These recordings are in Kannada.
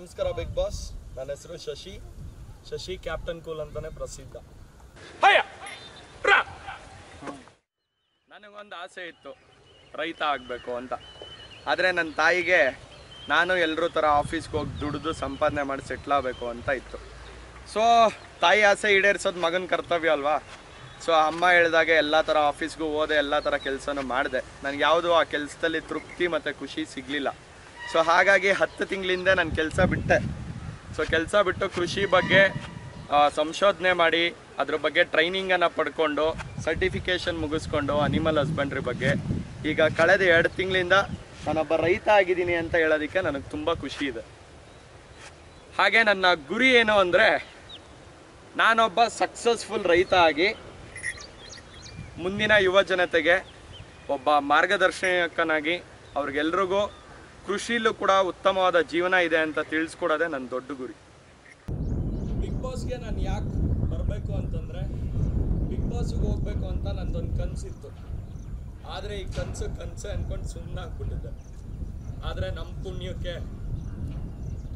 ನಮಸ್ಕಾರ ಬಿಗ್ ಬಾಸ್. ನನ್ನ ಹೆಸರು ಶಶಿ ಕ್ಯಾಪ್ಟನ್ ಕೂಲ್ ಅಂತಾನೆ ಪ್ರಸಿದ್ಧ. ನನಗೊಂದು ಆಸೆ ಇತ್ತು ರೈತ ಆಗಬೇಕು ಅಂತ. ಆದರೆ ನನ್ನ ತಾಯಿಗೆ ನಾನು ಎಲ್ಲರೂ ಥರ ಆಫೀಸ್ಗೆ ಹೋಗಿ ದುಡಿದು ಸಂಪಾದನೆ ಮಾಡಿ ಸೆಟ್ಲ್ ಆಗಬೇಕು ಅಂತ ಇತ್ತು. ಸೊ ತಾಯಿ ಆಸೆ ಈಡೇರಿಸೋದು ಮಗನ ಕರ್ತವ್ಯ ಅಲ್ವಾ. ಸೊ ಅಮ್ಮ ಹೇಳಿದಾಗ ಎಲ್ಲ ಥರ ಆಫೀಸ್ಗೂ ಹೋದೆ, ಎಲ್ಲ ಥರ ಕೆಲಸನೂ ಮಾಡಿದೆ. ನನಗೆ ಯಾವುದೂ ಆ ಕೆಲಸದಲ್ಲಿ ತೃಪ್ತಿ ಮತ್ತು ಖುಷಿ ಸಿಗಲಿಲ್ಲ. ಸೊ ಹಾಗಾಗಿ 10 ತಿಂಗಳಿಂದ ನಾನು ಕೆಲಸ ಬಿಟ್ಟೆ. ಸೊ ಕೆಲಸ ಬಿಟ್ಟು ಕೃಷಿ ಬಗ್ಗೆ ಸಂಶೋಧನೆ ಮಾಡಿ ಅದ್ರ ಬಗ್ಗೆ ಟ್ರೈನಿಂಗನ್ನು ಪಡ್ಕೊಂಡು ಸರ್ಟಿಫಿಕೇಷನ್ ಮುಗಿಸ್ಕೊಂಡು ಅನಿಮಲ್ ಹಸ್ಬೆಂಡ್ರಿ ಬಗ್ಗೆ ಈಗ ಕಳೆದ 2 ತಿಂಗಳಿಂದ ನಾನೊಬ್ಬ ರೈತ ಆಗಿದ್ದೀನಿ ಅಂತ ಹೇಳೋದಕ್ಕೆ ನನಗೆ ತುಂಬ ಖುಷಿ ಇದೆ. ಹಾಗೆ ನನ್ನ ಗುರಿ ಏನು ಅಂದರೆ, ನಾನೊಬ್ಬ ಸಕ್ಸಸ್ಫುಲ್ ರೈತ ಆಗಿ ಮುಂದಿನ ಯುವ ಜನತೆಗೆ ಒಬ್ಬ ಮಾರ್ಗದರ್ಶಕನಾಗಿ ಅವ್ರಿಗೆಲ್ರಿಗೂ ಕೃಷಿಲೂ ಕೂಡ ಉತ್ತಮವಾದ ಜೀವನ ಇದೆ ಅಂತ ತಿಳಿಸ್ಕೊಡೋದೇ ನನ್ನ ದೊಡ್ಡ ಗುರಿ. ಬಿಗ್ ಬಾಸ್ಗೆ ನಾನು ಯಾಕೆ ಬರಬೇಕು ಅಂತಂದರೆ, ಬಿಗ್ ಬಾಸ್ಗೆ ಹೋಗ್ಬೇಕು ಅಂತ ನನ್ನದೊಂದು ಕನಸಿತ್ತು. ಆದರೆ ಈ ಕನಸು ಅಂದ್ಕೊಂಡು ಸುಮ್ಮನೆ ಆಗ್ಬಿಟ್ಟಿದ್ದೆ. ಆದರೆ ನಮ್ಮ ಪುಣ್ಯಕ್ಕೆ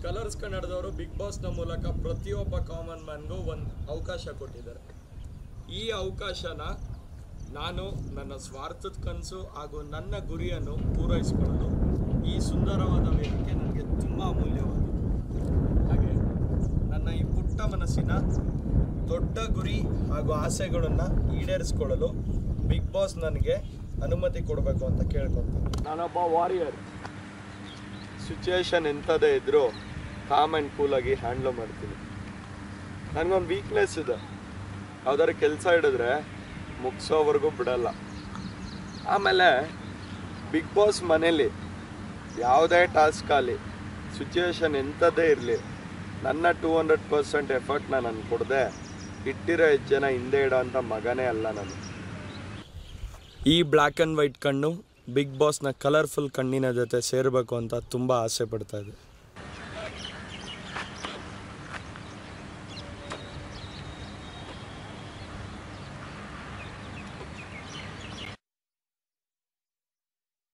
ಕಲರ್ಸ್ ಕನ್ನಡದವರು ಬಿಗ್ ಬಾಸ್ನ ಮೂಲಕ ಪ್ರತಿಯೊಬ್ಬ ಕಾಮನ್ ಮ್ಯಾನ್ಗೂ ಒಂದು ಅವಕಾಶ ಕೊಟ್ಟಿದ್ದಾರೆ. ಈ ಅವಕಾಶನ ನಾನು ನನ್ನ ಸ್ವಾರ್ಥದ ಕನಸು ಹಾಗೂ ನನ್ನ ಗುರಿಯನ್ನು ಪೂರೈಸ್ಕೊಳ್ಳಲು ಈ ಸುಂದರವಾದ ವೇದಿಕೆ ನನಗೆ ತುಂಬ ಅಮೂಲ್ಯವಾಗಿದೆ. ಹಾಗೆ ನನ್ನ ಈ ಪುಟ್ಟ ಮನಸ್ಸಿನ ದೊಡ್ಡ ಗುರಿ ಹಾಗೂ ಆಸೆಗಳನ್ನು ಈಡೇರಿಸ್ಕೊಳ್ಳಲು ಬಿಗ್ ಬಾಸ್ ನನಗೆ ಅನುಮತಿ ಕೊಡಬೇಕು ಅಂತ ಕೇಳ್ಕೊತೀನಿ. ನಾನೊಬ್ಬ ವಾರಿಯರ್. ಸಿಚುವೇಶನ್ ಎಂಥದೇ ಇದ್ದರೂ ಕಾಮ್ ಆ್ಯಂಡ್ ಕೂಲಾಗಿ ಹ್ಯಾಂಡ್ಲ್ ಮಾಡ್ತೀನಿ. ನನಗೊಂದು ವೀಕ್ನೆಸ್ ಇದೆ, ಯಾವ್ದಾದ್ರು ಕೆಲಸ ಹಿಡಿದ್ರೆ ಮುಗಿಸೋವರೆಗೂ ಬಿಡಲ್ಲ. ಆಮೇಲೆ ಬಿಗ್ ಬಾಸ್ ಮನೇಲಿ ಯಾವುದೇ ಟಾಸ್ಕಲ್ಲಿ ಸಿಚುವೇಶನ್ ಎಂಥದ್ದೇ ಇರಲಿ, ನನ್ನ 200% ಎಫರ್ಟ್ನ ನಾನು ಕೊಡದೆ ಇಟ್ಟಿರೋ ಹೆಜ್ಜೆನ ಹಿಂದೆ ಇಡೋ ಅಂಥ ಮಗನೇ ಅಲ್ಲ ನಾನು. ಈ ಬ್ಲ್ಯಾಕ್ ಆ್ಯಂಡ್ ವೈಟ್ ಕಣ್ಣು ಬಿಗ್ ಬಾಸ್ನ ಕಲರ್ಫುಲ್ ಕಣ್ಣಿನ ಜೊತೆ ಸೇರಬೇಕು ಅಂತ ತುಂಬ ಆಸೆ ಪಡ್ತಾ ಇದೆ.